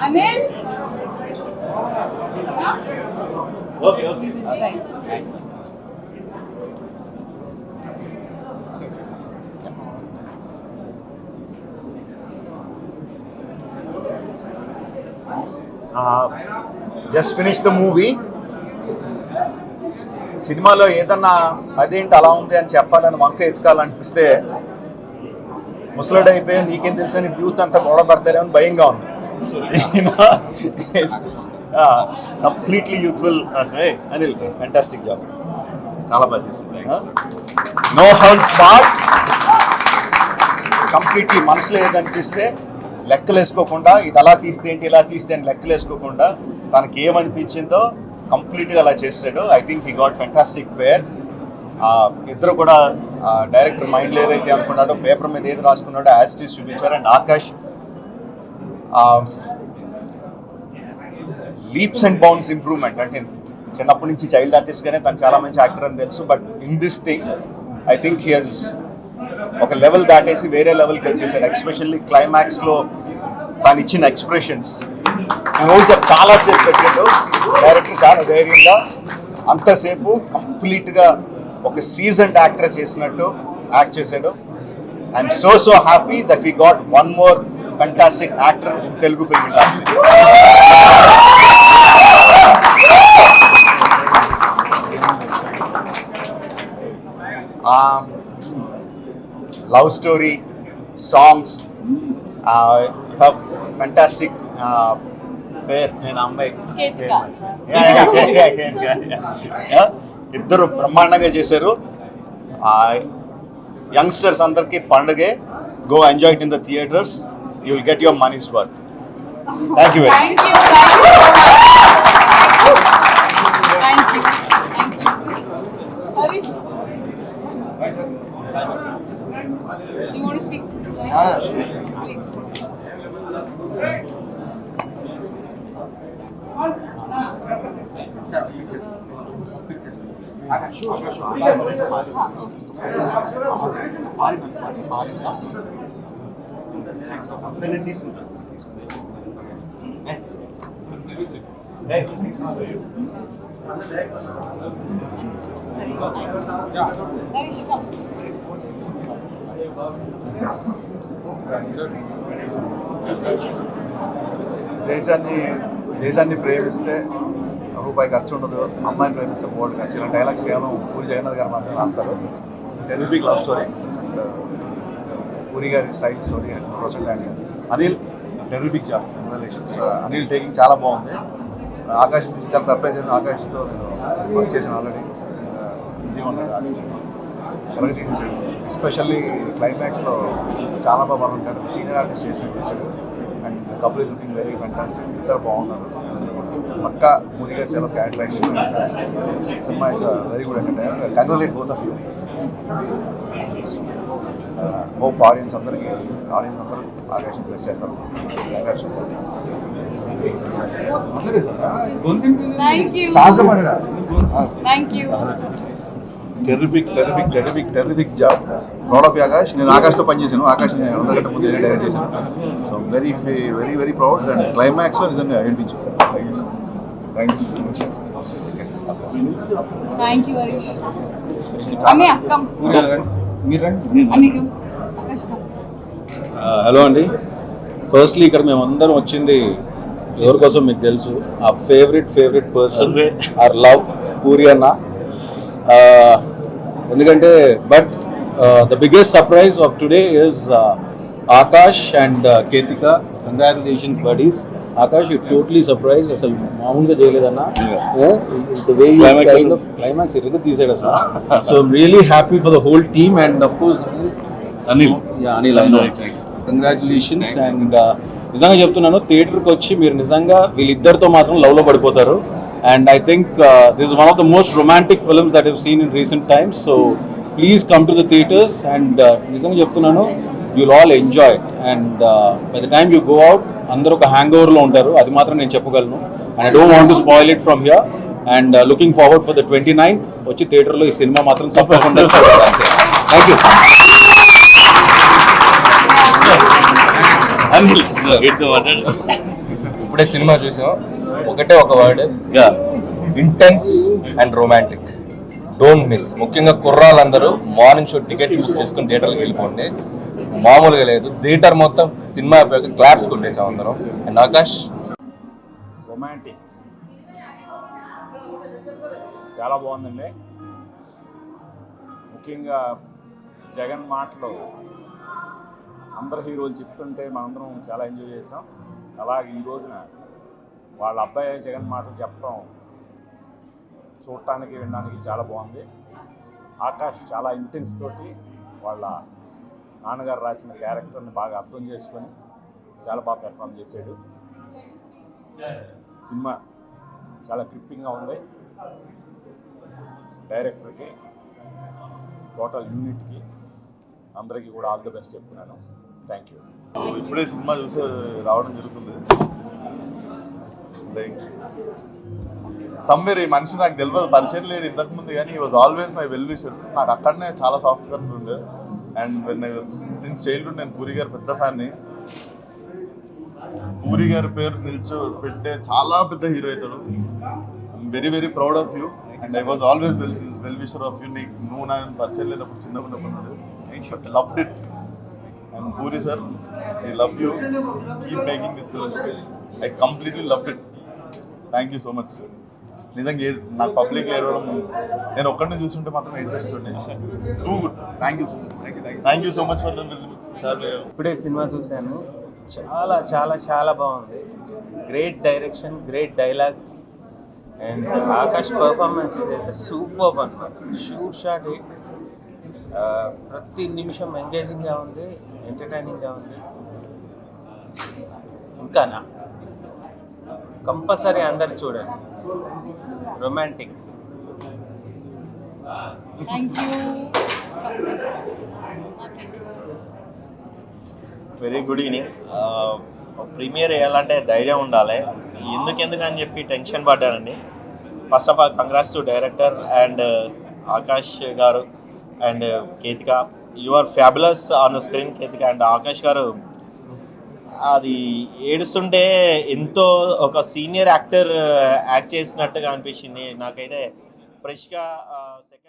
Anil. Okay. He's inside. Thanks. Just finish the movie. సినిమాలో ఏదన్నా అదేంటి అలా ఉంది అని చెప్పాలని వంక ఎత్తుకాలనిపిస్తే ముసలుడైపోయి నీకేం తెలుసు అని యూత్ అంతా గొడవ పడతారేమని భయంగా ఉంది. Completely youthful. Anil fantastic job, చాలా బాగా చేసింది. నో హోల్డ్స్ బార్డ్, కంప్లీట్లీ మనసులో ఏదనిపిస్తే లెక్కలు వేసుకోకుండా ఇది అలా తీస్తే ఏంటి ఇలా తీస్తే అని లెక్కలు వేసుకోకుండా తనకి ఏమనిపించిందో కంప్లీట్గా అలా చేస్తాడు. I think he got fantastic pair. ఇద్దరు కూడా డైరెక్టర్ మైండ్లో ఏదైతే అనుకున్నాడో పేపర్ మీద ఏది రాసుకున్నాడో యాజ్ ఇట్ ఈస్ చూపించారు. And Akash leaps and bounds improvement. అంటే చిన్నప్పటి నుంచి చైల్డ్ ఆర్టిస్ట్గానే తను చాలా మంచి యాక్టర్ అని తెలుసు. But in this thing I think he he's ఒక లెవెల్ దాటేసి వేరే లెవెల్కి వచ్చేసాడు. ఎస్పెషల్లీ క్లైమాక్స్లో తను ఇచ్చిన ఎక్స్ప్రెషన్స్ చాలాసేపు పెట్టాడు డైరెక్టర్. చాలా ధైర్యంగా అంతసేపు కంప్లీట్గా ఒక సీజన్డ్ యాక్టర్ చేసినట్టు యాక్ట్ చేశాడు. I'm so happy that we got one more fantastic actor in Telugu film industry. Love story, songs, fantastic pair. నేను అమ్మాయి ఇద్దరు బ్రహ్మాండంగా చేశారు. యంగ్స్టర్స్ అందరికీ పండుగే. Go enjoy it in the theatres. You will get your money's worth. Thank you very much. You want to speak? Please. దేశాన్ని ప్రేమిస్తే రూపాయి ఖర్చు ఉండదు, అమ్మాయిని ప్రేమిస్తే బోర్డు ఖర్చు. ఇలా డైలాగ్స్ కేవలం పూరి జగన్నాథ్ గారు మాత్రం రాస్తారు. టెరిఫిక్ లవ్ స్టోరీ, పూరి గారి style story 100%. And Anil terrific job, congratulations. Anil taking చాలా బాగుంది. ఆకాష్ చాలా సర్ప్రైజ్ అయింది. ఆకాష్తో నేను వర్క్ చేశాను ఆల్రెడీ. కరెక్ట్ తీసేసాడు. ఎస్పెషల్లీ క్లైమాక్స్లో చాలా బాగా ఉంటాడు. సీనియర్ ఆర్టిస్ట్ చేశాడు. And couple is looking very fantastic. ఇద్దరు బాగున్నారు. పక్కా పూరి గారి చాలా characterisation. Cinema is very good entertainer. Congratulate both of you. Hope audience అందరూ ఆకాశం ప్రెస్ చేస్తారు. Terrific job. Proud of Akash. నేను ఆకాష్తో పనిచేశాను. ఆకాష్ అందరికంటే ముందు డైరెక్ట్ చేశాను. So very very very proud. And క్లైమాక్స్లో నిజంగా ఏడిపించు. Thank you, Harish. హలో అండి. ఫస్ట్లీ ఇక్కడ మేము అందరం వచ్చింది ఎవరి కోసం మీకు తెలుసు. ఆ favourite person are love puri అన్న. ఎందుకంటే but the biggest surprise of today is Akash and Ketika, congratulations buddies. Akash you totally surprise, అసలు మామూలుగా చేయలేదన్నా. క్లైమాక్స్ ఎరుగు తీసాడు అసలు. So I'm really happy for the whole team and of course Anil congratulations. And నిజంగా చెప్తున్నాను, థియేటర్కి వచ్చి మీరు నిజంగా వీళ్ళిద్దరితో మాత్రం లవ్లో పడిపోతారు. And I think this is one of the most romantic films that have seen in recent times. So please come to the theatres and నిజంగా చెప్తున్నాను, you'll all enjoy it. And by the time you go out, అందరూ ఒక hang ఓవర్లో ఉంటారు, అది మాత్రం నేను చెప్పగలను. And I don't want to spoil it from here. And looking forward for the 29th వచ్చి థియేటర్లో ఈ సినిమా మాత్రం తప్పకుండా చూడాలి. అంతే. Thank you. ఇప్పుడే సినిమా చూసాం, ఒకటే ఒక word, intense and romantic. Don't miss. ముఖ్యంగా కుర్రాళ్ళందరూ మార్నింగ్ షో టికెట్ బుక్ చేసుకుని థియేటర్కి వెళ్ళిపోండి. మామూలుగా లేదు, థియేటర్ మొత్తం సినిమా అయిపోయాక క్లాప్స్ కొట్టేసాం అందరం. అండ్ ఆకాష్ రొమాంటిక్ చాలా బాగుందండి. ముఖ్యంగా జగన్ మాటలు అందరు హీరోలు చెప్తుంటే మనందరం చాలా ఎంజాయ్ చేసాం. అలాగే ఈ రోజున వాళ్ళ అబ్బాయి జగన్ మాటలు చెప్పడం చూడటానికి వినడానికి చాలా బాగుంది. ఆకాష్ చాలా ఇంటెన్స్ తోటి వాళ్ళ నాన్నగారు రాసిన క్యారెక్టర్ని బాగా అర్థం చేసుకొని చాలా బాగా పెర్ఫామ్ చేశాడు. సినిమా చాలా గ్రిప్పింగ్గా ఉంది. డైరెక్టర్కి, టోటల్ యూనిట్కి అందరికీ కూడా ఆల్ ది బెస్ట్ చెప్తున్నాను. Thank you. ఇప్పుడే సినిమా చూసి రావడం జరుగుతుంది. లైక్ సమ్వేర్ ఈ మనిషి నాకు తెలియదు, పరిచయం లేడు ఇంతకుముందు, కానీ ఈ was always my well wisher. నాకు అక్కడనే చాలా సాఫ్ట్గా ఉండే. అండ్ వెన్ సిన్స్ చైల్డ్హుడ్ నేను పూరి గారు పెద్ద ఫ్యాన్ని. పూరి గారి పేరు పెట్టే చాలా పెద్ద హీరో అవుతాడు. I'm very very proud of you and I was always well wisher of you. నువ్వు నా పరిచయం లేనప్పుడు చిన్నప్పుడు loved it. And puri sir, I love you, keep making this films. I completely loved it. Thank you so much. నిజంగా నాకు public ఏడవడం నేను ఒక్కడిని చూస్తుంటే మాత్రం ఏడ్ చేస్తుండే. Too good. Thank you so much. Thank you so much for the film. ఇప్పుడే సినిమా చూశాను, చాలా చాలా చాలా బాగుంది. Great direction, great dialogues and Akash performance ఇదైతే సూపర్ అన్నమాట. Sure shot hit. ప్రతి నిమిషం ఎంగేజింగ్గా ఉంది, ఎంటర్టైనింగ్గా ఉంది. ఇంకా కంపల్సరీ అందరు చూడండి. Romantic. Thank you. Very good evening. Premiere వేయాలంటే ధైర్యం ఉండాలి. ఎందుకు అని చెప్పి టెన్షన్ పడ్డానండి. First of all congrats to director and Akash గారు and Ketika. You are fabulous on the screen Ketika. And Akash గారు అది ఏడుస్తుంటే ఎంతో ఒక సీనియర్ యాక్టర్ యాక్ట్ చేసినట్టుగా అనిపించింది నాకైతే. ఫ్రెష్గా సెకండ్